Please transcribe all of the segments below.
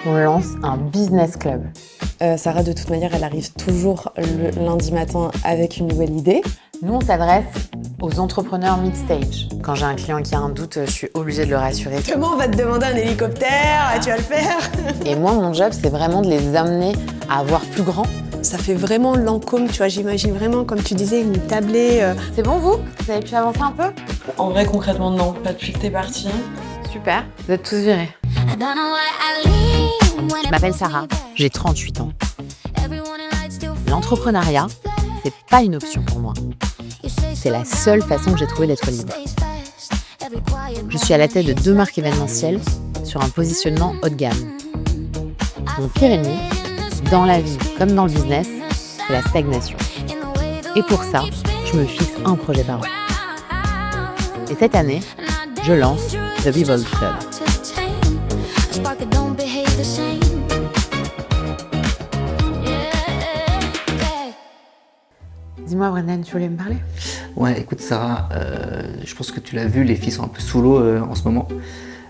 on lance un business club. Sarah, de toute manière, elle arrive toujours le lundi matin avec une nouvelle idée. Nous, on s'adresse aux entrepreneurs mid-stage. Quand j'ai un client qui a un doute, je suis obligée de le rassurer. Comment on va te demander un hélicoptère? Tu vas le faire? Et moi, mon job, c'est vraiment de les amener à voir plus grand. Ça fait vraiment Lancôme, tu vois, j'imagine vraiment, comme tu disais, une tablée. C'est bon, vous? Vous avez pu avancer un peu? En vrai, concrètement, non. Pas depuis que t'es partie. Super, vous êtes tous virés. Je m'appelle Sarah, j'ai 38 ans. L'entrepreneuriat, c'est pas une option pour moi. C'est la seule façon que j'ai trouvé d'être libre. Je suis à la tête de 2 marques événementielles sur un positionnement haut de gamme. Mon pire ennemi, dans la vie comme dans le business, c'est la stagnation. Et pour ça, je me fixe un projet par an. Et cette année, je lance The Be Bold Club. Dis-moi, Brendan, tu voulais me parler? Ouais, écoute Sarah, je pense que tu l'as vu, les filles sont un peu sous l'eau en ce moment.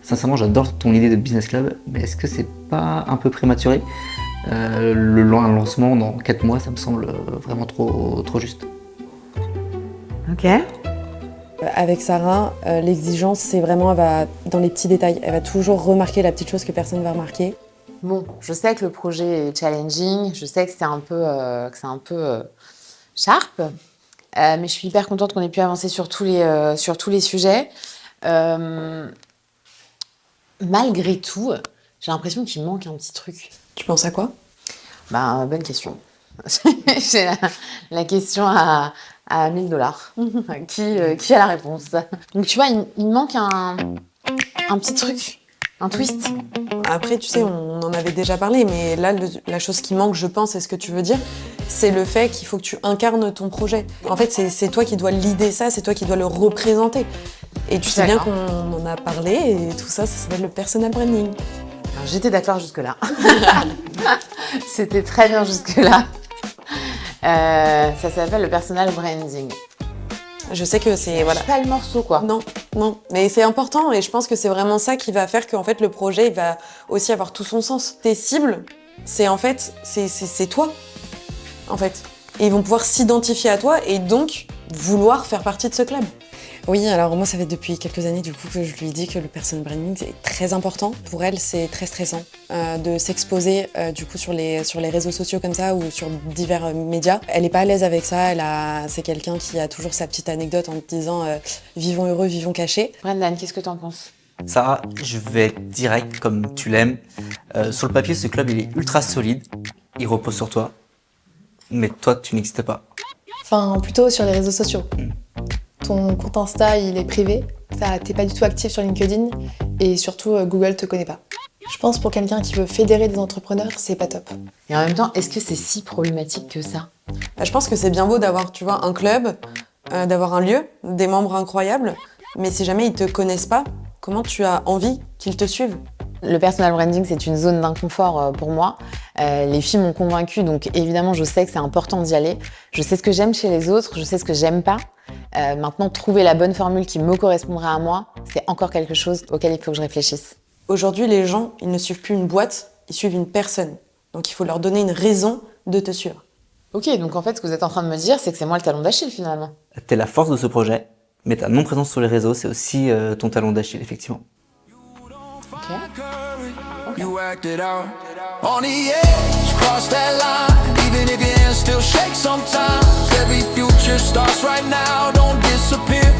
Sincèrement, j'adore ton idée de business club, mais est-ce que c'est pas un peu prématuré? Le lancement dans 4 mois, ça me semble vraiment trop juste. Ok. Avec Sarah, l'exigence, c'est vraiment, elle va dans les petits détails. Elle va toujours remarquer la petite chose que personne ne va remarquer. Bon, je sais que le projet est challenging, je sais que c'est un peu, sharp, mais je suis hyper contente qu'on ait pu avancer sur tous les sujets. Malgré tout, j'ai l'impression qu'il manque un petit truc. Tu penses à quoi? Bonne question. C'est la question à $1000. Qui a la réponse? Donc tu vois, il manque un petit truc, un twist. Après, tu sais, on en avait déjà parlé, mais là, la chose qui manque, je pense, c'est ce que tu veux dire, c'est le fait qu'il faut que tu incarnes ton projet. En fait, c'est toi qui dois l'idée ça, c'est toi qui dois le représenter. Et tu sais bien qu'on en a parlé, et tout ça, ça s'appelle le personal branding. Alors, j'étais d'accord jusque-là. C'était très bien jusque-là. Ça s'appelle le personal branding. Je sais que c'est... Voilà. Pas le morceau, quoi. Non. Mais c'est important, et je pense que c'est vraiment ça qui va faire qu'en fait, le projet, il va aussi avoir tout son sens. Tes cibles, c'est toi, en fait. Et ils vont pouvoir s'identifier à toi, et donc vouloir faire partie de ce club. Oui, alors moi, ça fait depuis quelques années du coup que je lui dis que le personal branding c'est très important. Pour elle, c'est très stressant de s'exposer du coup sur les réseaux sociaux comme ça ou sur divers médias. Elle n'est pas à l'aise avec ça. C'est quelqu'un qui a toujours sa petite anecdote en te disant vivons heureux, vivons cachés. Brendan, qu'est-ce que t'en penses? Sarah, je vais être direct comme tu l'aimes. Sur le papier, ce club, il est ultra solide. Il repose sur toi. Mais toi, tu n'existes pas. Enfin, plutôt sur les réseaux sociaux. Ton compte Insta, il est privé. T'es pas du tout actif sur LinkedIn. Et surtout, Google te connaît pas. Je pense pour quelqu'un qui veut fédérer des entrepreneurs, c'est pas top. Et en même temps, est-ce que c'est si problématique que ça? Je pense que c'est bien beau d'avoir, tu vois, un club, d'avoir un lieu, des membres incroyables. Mais si jamais ils te connaissent pas, comment tu as envie qu'ils te suivent? Le personal branding, c'est une zone d'inconfort pour moi. Les filles m'ont convaincue, donc évidemment, je sais que c'est important d'y aller. Je sais ce que j'aime chez les autres, je sais ce que j'aime pas. Maintenant, trouver la bonne formule qui me correspondrait à moi, c'est encore quelque chose auquel il faut que je réfléchisse. Aujourd'hui, les gens, ils ne suivent plus une boîte, ils suivent une personne. Donc il faut leur donner une raison de te suivre. Ok, donc en fait, ce que vous êtes en train de me dire, c'est que c'est moi le talon d'Achille finalement. T'es la force de ce projet, mais ta non-présence sur les réseaux, c'est aussi ton talon d'Achille, effectivement. You acted out on the edge, cross that line. Even if your hands still shake sometimes. Every future starts right now. Don't disappear.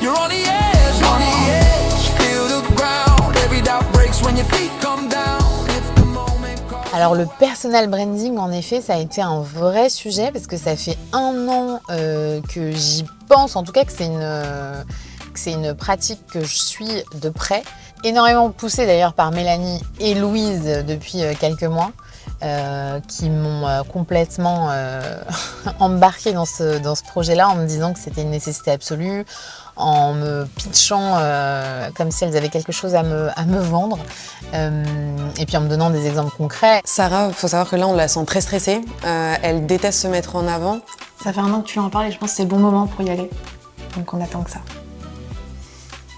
You're on the edge, feel the ground. Every doubt breaks when your feet come down. If the moment calls. Alors le personal branding, en effet, ça a été un vrai sujet parce que ça fait 1 an que j'y pense, en tout cas que c'est une pratique que je suis de près. Énormément poussée d'ailleurs par Mélanie et Louise depuis quelques mois, qui m'ont complètement embarquée dans ce projet-là en me disant que c'était une nécessité absolue, en me pitchant comme si elles avaient quelque chose à me vendre, et puis en me donnant des exemples concrets. Sarah, il faut savoir que là, on la sent très stressée. Elle déteste se mettre en avant. Ça fait 1 an que tu en parles et je pense que c'est le bon moment pour y aller. Donc on attend que ça.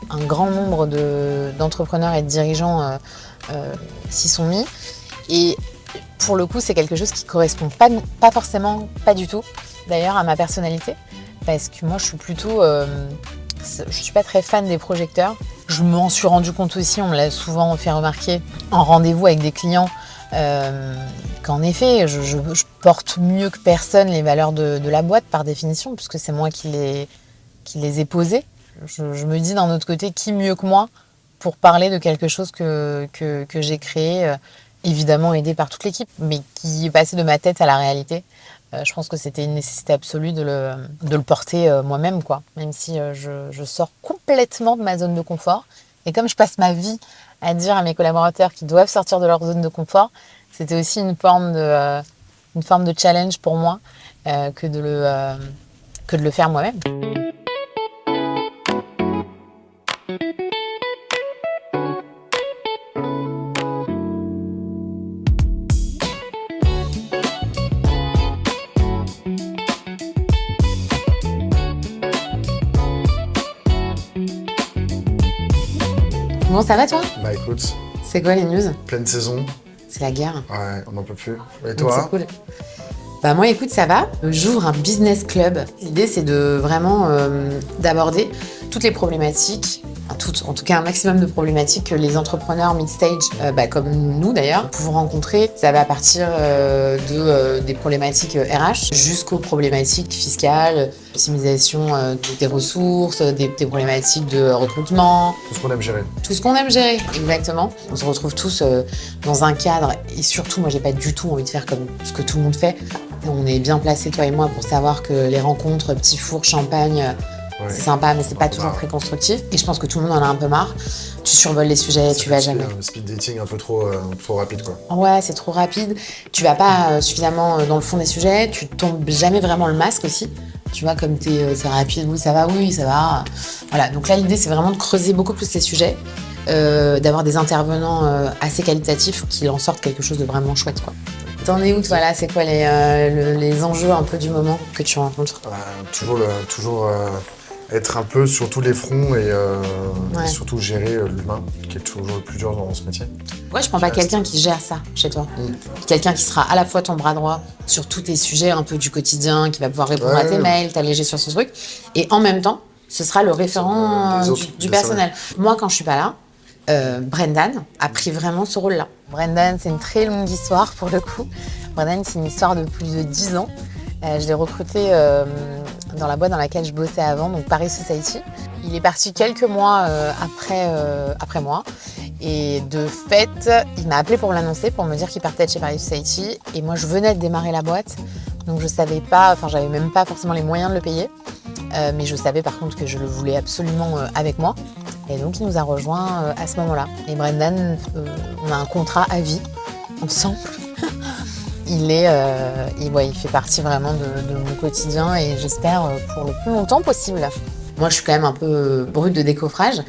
Un grand nombre d'entrepreneurs et de dirigeants s'y sont mis. Et pour le coup, c'est quelque chose qui correspond pas forcément, pas du tout, d'ailleurs, à ma personnalité. Parce que moi, je suis plutôt... je suis pas très fan des projecteurs. Je m'en suis rendu compte aussi, on me l'a souvent fait remarquer, en rendez-vous avec des clients, qu'en effet, je porte mieux que personne les valeurs de la boîte, par définition, puisque c'est moi qui les ai posées. Je me dis d'un autre côté, qui mieux que moi pour parler de quelque chose que j'ai créé, évidemment aidé par toute l'équipe, mais qui est passé de ma tête à la réalité. Je pense que c'était une nécessité absolue de le porter moi-même, quoi. Même si je sors complètement de ma zone de confort. Et comme je passe ma vie à dire à mes collaborateurs qu'ils doivent sortir de leur zone de confort, c'était aussi une forme de challenge pour moi que de le faire moi-même. Bon, ça va toi? Bah écoute, C'est quoi les news? pleine saison, C'est la guerre. ouais, on n'en peut plus. Et Donc, toi? c'est cool. Bah moi écoute, ça va. J'ouvre un business club. L'idée c'est de vraiment d'aborder toutes les problématiques, en tout cas un maximum de problématiques que les entrepreneurs mid-stage, comme nous d'ailleurs, pouvons rencontrer. Ça va partir des problématiques RH jusqu'aux problématiques fiscales, optimisation des ressources, des problématiques de recrutement, Tout ce qu'on aime gérer. tout ce qu'on aime gérer, exactement. On se retrouve tous dans un cadre, et surtout, moi, j'ai pas du tout envie de faire comme ce que tout le monde fait. On est bien placés, toi et moi, pour savoir que les rencontres, petits fours, champagne, Ouais. c'est sympa, mais c'est pas toujours très constructif. Et je pense que tout le monde en a un peu marre. Tu survoles les sujets, tu vas jamais. Speed dating un peu trop rapide, quoi. Ouais, c'est trop rapide. Tu vas pas suffisamment dans le fond des sujets. Tu tombes jamais vraiment le masque aussi. Tu vois, comme c'est rapide, oui, ça va. Voilà, donc là, l'idée, c'est vraiment de creuser beaucoup plus ces sujets, d'avoir des intervenants assez qualitatifs qui en sortent quelque chose de vraiment chouette, quoi. T'en es où, toi, là? C'est quoi les enjeux un peu du moment que tu rencontres? Toujours être un peu sur tous les fronts et Ouais. surtout gérer l'humain, qui est toujours le plus dur dans ce métier. Pourquoi je prends pas quelqu'un qui gère ça chez toi? Quelqu'un qui sera à la fois ton bras droit sur tous tes sujets un peu du quotidien, qui va pouvoir répondre à tes Ouais. mails, t'alléger sur ce truc, et en même temps, ce sera le référent Des autres, du c'est personnel. Moi, quand je suis pas là, Brendan a pris vraiment ce rôle-là. Brendan, c'est une très longue histoire pour le coup. Brendan, c'est une histoire de plus de 10 ans. Je l'ai recruté dans la boîte dans laquelle je bossais avant, donc Paris Society. Il est parti quelques mois après moi. Et de fait, il m'a appelé pour me l'annoncer, pour me dire qu'il partait de chez Paris Society. Et moi, je venais de démarrer la boîte, donc je savais pas, j'avais même pas forcément les moyens de le payer. Mais je savais par contre que je le voulais absolument avec moi. Et donc, il nous a rejoints à ce moment-là. Et Brendan, on a un contrat à vie, ensemble. Il fait partie vraiment de mon quotidien et j'espère pour le plus longtemps possible. Moi, je suis quand même un peu brute de décoffrage.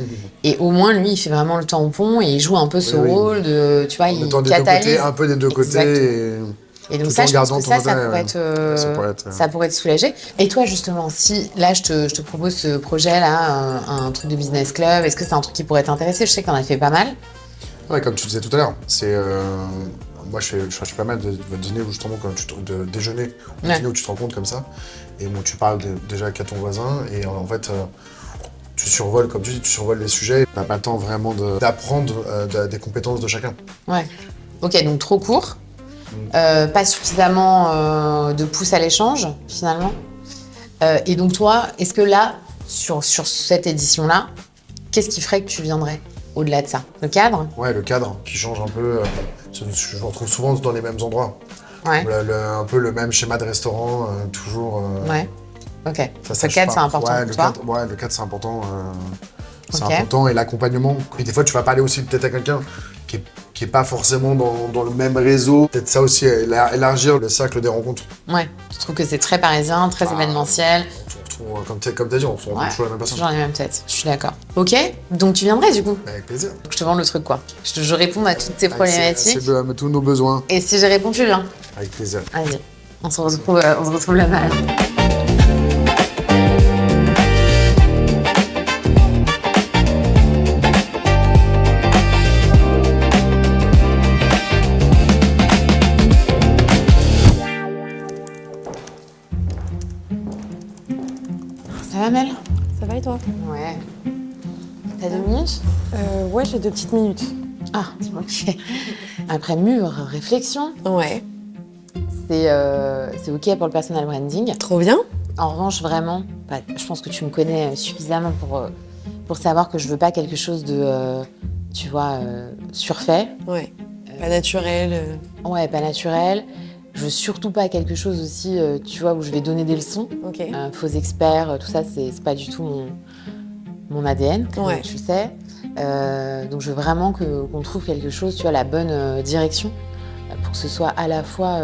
Et au moins, lui, il fait vraiment le tampon et il joue un peu ce Oui. rôle de, tu vois, En il étant des deux catalyse. côtés, un peu des deux côtés. Et donc tout ça, en je pense gardant que ton ça vrai, pourrait être, ça pourrait te soulager. Et toi, justement, si là, je te propose ce projet-là, un truc de business club, est-ce que c'est un truc qui pourrait t'intéresser? Je sais que t'en as fait pas mal. Ouais, comme tu disais tout à l'heure, moi je fais pas mal de dîners où justement quand de déjeuner, Ouais. dîner où tu te rends compte comme ça, et bon tu parles déjà qu'à ton voisin, et en fait tu survoles, comme tu dis, tu survoles les sujets, t'as pas le temps vraiment d'apprendre des compétences de chacun. Ouais. Ok, donc trop court. Pas suffisamment de pouce à l'échange, finalement. Et donc toi, est-ce que là, sur cette édition-là, qu'est-ce qui ferait que tu viendrais au-delà de ça? Le cadre? Ouais, le cadre qui change un peu, je me retrouve souvent dans les mêmes endroits. Ouais. Un peu le même schéma de restaurant, toujours. Ouais. Ok. Ça, Le cadre, c'est important ouais, pour toi? Le cadre, c'est important. C'est Ok. important, et l'accompagnement. Et des fois, tu vas parler aussi peut-être à quelqu'un qui est pas forcément dans le même réseau. Peut-être ça aussi, élargir le cercle des rencontres. Ouais. Je trouve que c'est très parisien, très événementiel. On retrouve, comme tu as dit, on se retrouve Ouais. toujours la même personne. Toujours les mêmes têtes. Je suis d'accord. Ok. Donc tu viendrais du coup? Avec plaisir. Je te vends le truc quoi. Je réponds à toutes tes problématiques. C'est tous nos besoins. Et si j'ai répondu, tu viens. Avec plaisir. Vas-y. On se retrouve là-bas. va Mel? Ça va et toi? Ouais. T'as 2 minutes? Ouais, j'ai 2 petites minutes. Ah, ok. Après mûre réflexion, Ouais. c'est ok pour le personal branding. Trop bien. En revanche, vraiment, je pense que tu me connais suffisamment pour savoir que je veux pas quelque chose de, tu vois, surfait. Ouais. Pas naturel. Ouais, pas naturel. Je veux surtout pas quelque chose aussi, tu vois, où je vais donner des leçons. Ok. Faux experts, tout ça, c'est pas du tout mon ADN, comme Ouais. tu le sais. Donc je veux vraiment qu'on trouve quelque chose, tu vois, la bonne direction, pour que ce soit à la fois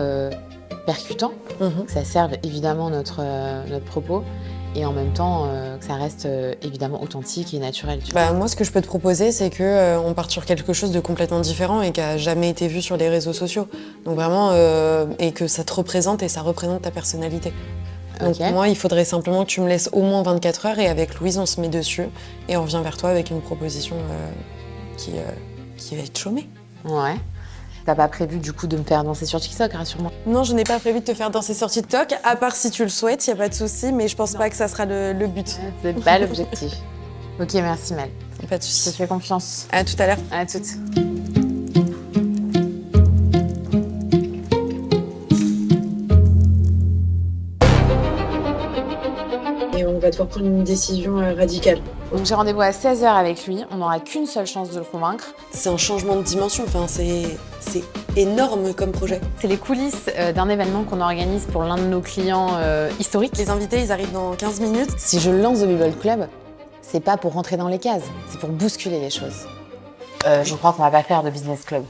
percutant, Mhm. que ça serve évidemment notre propos, et en même temps que ça reste évidemment authentique et naturel. Tu vois. Bah, moi, ce que je peux te proposer, c'est que on parte sur quelque chose de complètement différent et qui a jamais été vu sur les réseaux sociaux. Donc vraiment, et que ça te représente et ça représente ta personnalité. Donc Ok. moi, il faudrait simplement que tu me laisses au moins 24 heures et avec Louise, on se met dessus et on revient vers toi avec une proposition qui va être chômée. Ouais. T'as pas prévu du coup de me faire danser sur TikTok, rassure-moi. Non, je n'ai pas prévu de te faire danser sur TikTok, à part si tu le souhaites, il n'y a pas de souci, mais je pense pas que ça sera le but. C'est pas l'objectif. Ok, merci Mel. Pas de Je te souci. fais confiance. À tout à l'heure. À toutes. Et on va devoir prendre une décision radicale. Donc j'ai rendez-vous à 16h avec lui. On n'aura qu'une seule chance de le convaincre. C'est un changement de dimension, enfin, c'est énorme comme projet. C'est les coulisses d'un événement qu'on organise pour l'un de nos clients historiques. Les invités, ils arrivent dans 15 minutes. Si je lance The Bubble Club, c'est pas pour rentrer dans les cases, c'est pour bousculer les choses. Je crois qu'on va pas faire de business club.